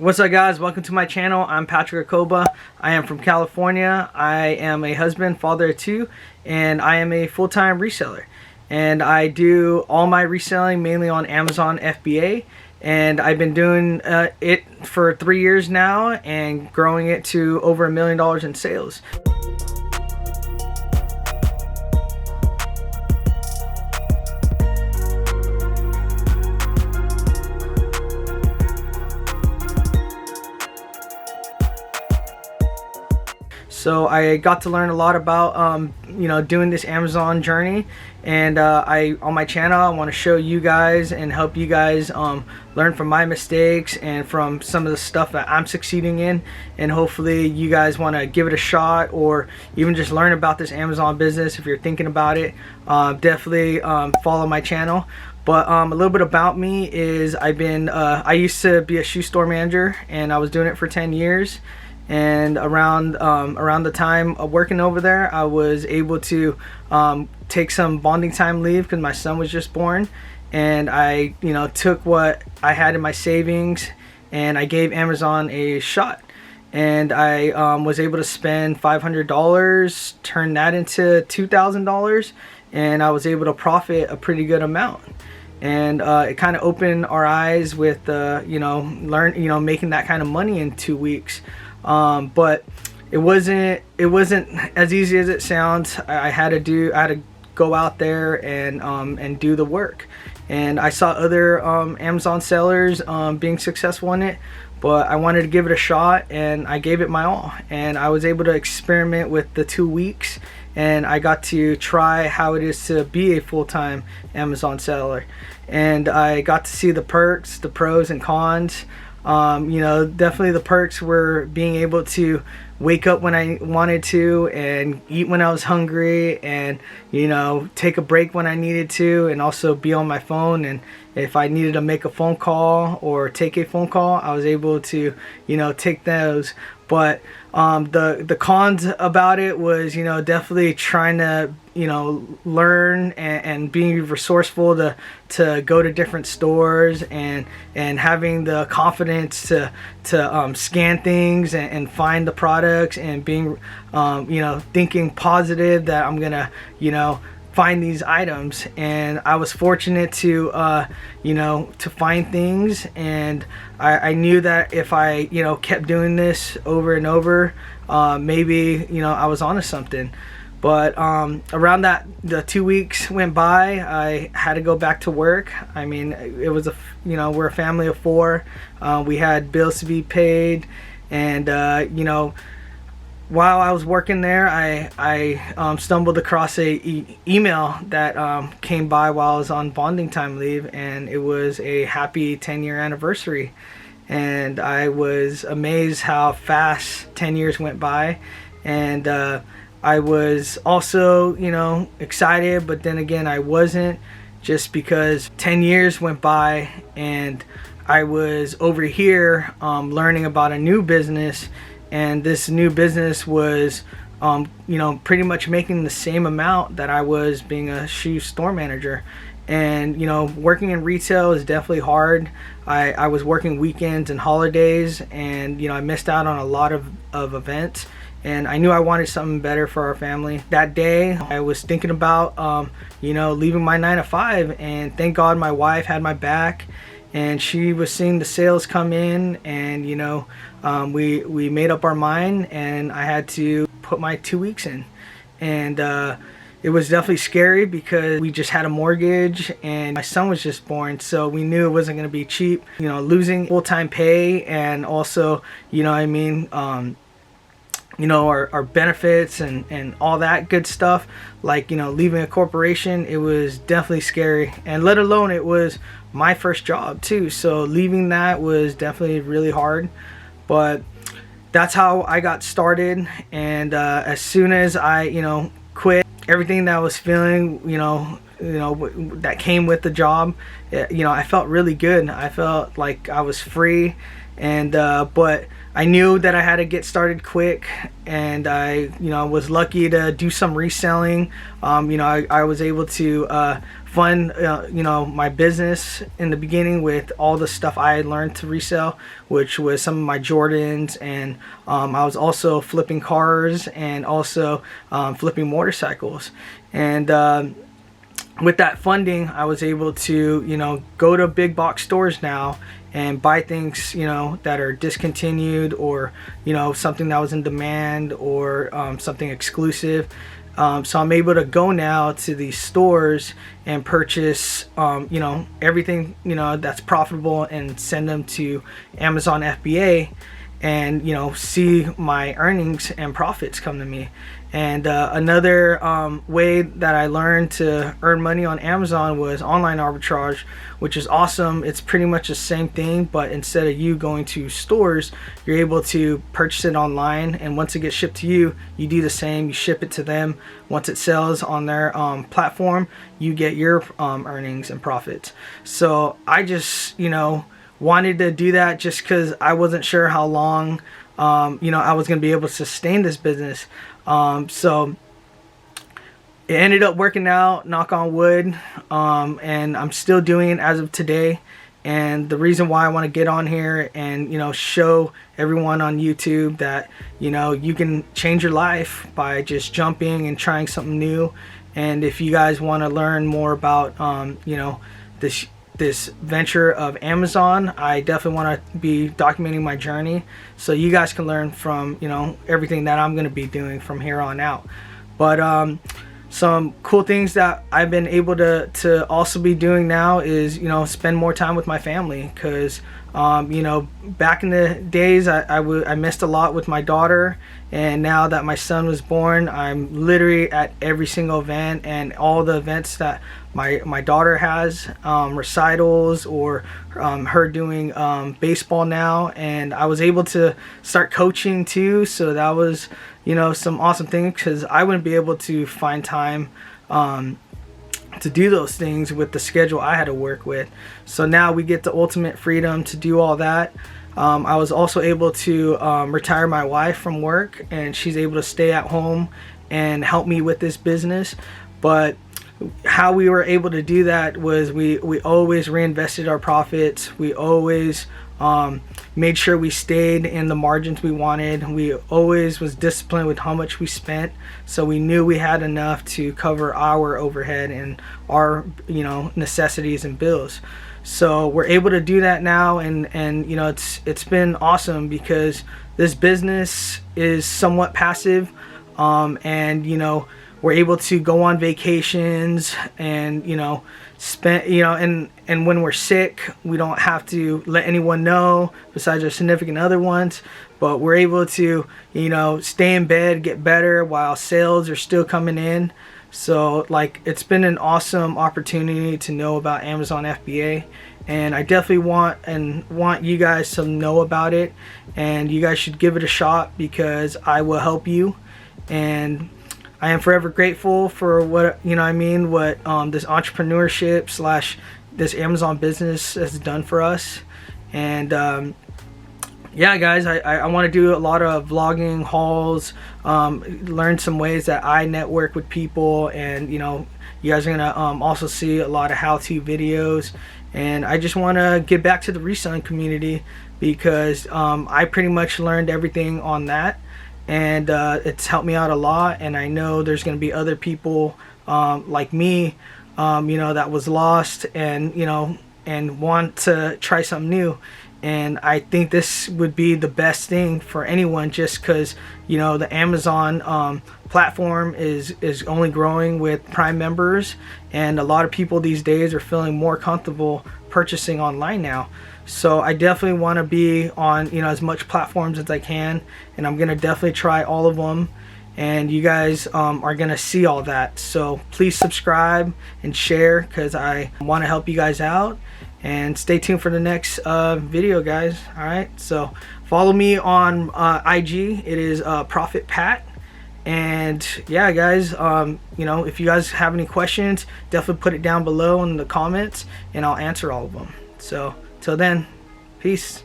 What's up, guys? Welcome to my channel. I'm Patrick Akoba. I am from California. I am a husband, father of two, and I am a full-time reseller. And I do all my reselling mainly on Amazon FBA, and I've been doing it for 3 years now and growing it to over $1 million in sales. So I got to learn a lot about doing this Amazon journey, and on my channel I want to show you guys and help you guys learn from my mistakes and from some of the stuff that I'm succeeding in, and hopefully you guys want to give it a shot or even just learn about this Amazon business. If you're thinking about it, definitely follow my channel. But a little bit about me is I used to be a shoe store manager, and I was doing it for 10 years. And around the time of working over there, I was able to take some bonding time leave because my son was just born, and I took what I had in my savings and I gave Amazon a shot, and I was able to spend $500, turn that into $2,000, and I was able to profit a pretty good amount. And it kind of opened our eyes with making that kind of money in 2 weeks. But it wasn't as easy as it sounds. I had to go out there and do the work. And I saw other Amazon sellers being successful in it, but I wanted to give it a shot, and I gave it my all. And I was able to experiment with the 2 weeks, and I got to try how it is to be a full-time Amazon seller. And I got to see the perks, the pros and cons. Definitely the perks were being able to wake up when I wanted to and eat when I was hungry, and take a break when I needed to, and also be on my phone. And if I needed to make a phone call or take a phone call, I was able to take those. But the cons about it was definitely trying to learn and being resourceful to go to different stores, and having the confidence to scan things and find the products, and being thinking positive that I'm gonna find these items. And I was fortunate to find things, and I knew that if I kept doing this over and over, maybe I was onto something. But around the 2 weeks went by, I had to go back to work. I mean, it was we're a family of four. We had bills to be paid, and while I was working there, I stumbled across a email that came by while I was on bonding time leave, and it was a happy 10-year anniversary. And I was amazed how fast 10 years went by, and I was also excited, but then again I wasn't, just because 10 years went by and I was over here learning about a new business. And this new business was, pretty much making the same amount that I was being a shoe store manager. And, working in retail is definitely hard. I was working weekends and holidays, and, I missed out on a lot of events. And I knew I wanted something better for our family. That day, I was thinking about, leaving my 9 to 5. And thank God my wife had my back, and she was seeing the sales come in, and we made up our mind, and I had to put my 2 weeks in. And it was definitely scary because we just had a mortgage, and my son was just born, so we knew it wasn't going to be cheap. Losing full-time pay, and also our benefits and all that good stuff, like leaving a corporation. It was definitely scary, and let alone it was my first job too, so leaving that was definitely really hard. But that's how I got started. And as soon as I quit, everything that I was feeling that came with the job, I felt really good. I felt like I was free, and but I knew that I had to get started quick, and I was lucky to do some reselling. I was able to fund my business in the beginning with all the stuff I had learned to resell, which was some of my Jordans, and I was also flipping cars and also flipping motorcycles. And with that funding, I was able to go to big box stores now and buy things that are discontinued, or something that was in demand, or something exclusive. So I'm able to go now to these stores and purchase everything that's profitable, and send them to Amazon FBA, and see my earnings and profits come to me. And another way that I learned to earn money on Amazon was online arbitrage, which is awesome. It's pretty much the same thing, but instead of you going to stores, you're able to purchase it online, and once it gets shipped to you, you do the same. You ship it to them. Once it sells on their platform, you get your earnings and profits. So I just wanted to do that just because I wasn't sure how long I was going to be able to sustain this business. So it ended up working out, knock on wood, and I'm still doing it as of today. And the reason why I want to get on here and show everyone on YouTube that you can change your life by just jumping and trying something new. And if you guys want to learn more about this venture of Amazon, I definitely want to be documenting my journey, so you guys can learn from everything that I'm going to be doing from here on out. But some cool things that I've been able to also be doing now is spend more time with my family, because back in the days I missed a lot with my daughter, and now that my son was born, I'm literally at every single event, and all the events that my daughter has, recitals, or her doing baseball now, and I was able to start coaching too. So that was some awesome things, because I wouldn't be able to find time to do those things with the schedule I had to work with. So now we get the ultimate freedom to do all that. I was also able to retire my wife from work, and she's able to stay at home and help me with this business. But how we were able to do that was we always reinvested our profits. We always made sure we stayed in the margins we wanted. We always was disciplined with how much we spent, so we knew we had enough to cover our overhead and our necessities and bills. So we're able to do that now, and it's been awesome, because this business is somewhat passive, and we're able to go on vacations and spend and when we're sick, we don't have to let anyone know besides our significant other ones, but we're able to stay in bed, get better while sales are still coming in. So it's been an awesome opportunity to know about Amazon FBA, and I definitely want you guys to know about it, and you guys should give it a shot, because I will help you. And I am forever grateful for what this entrepreneurship / this Amazon business has done for us. And yeah, guys, I want to do a lot of vlogging, hauls, learn some ways that I network with people, and you guys are gonna also see a lot of how-to videos. And I just want to get back to the reselling community, because I pretty much learned everything on that, and it's helped me out a lot. And I know there's going to be other people like me that was lost and and want to try something new. And I think this would be the best thing for anyone, just because the Amazon platform is only growing with Prime members, and a lot of people these days are feeling more comfortable purchasing online now. So I definitely want to be on as much platforms as I can, and I'm gonna definitely try all of them, and you guys are gonna see all that. So please subscribe and share, because I want to help you guys out. And stay tuned for the next video, guys. All right, so follow me on IG. It is Profit Pat. And yeah, guys, if you guys have any questions, definitely put it down below in the comments, and I'll answer all of them. So till then, peace.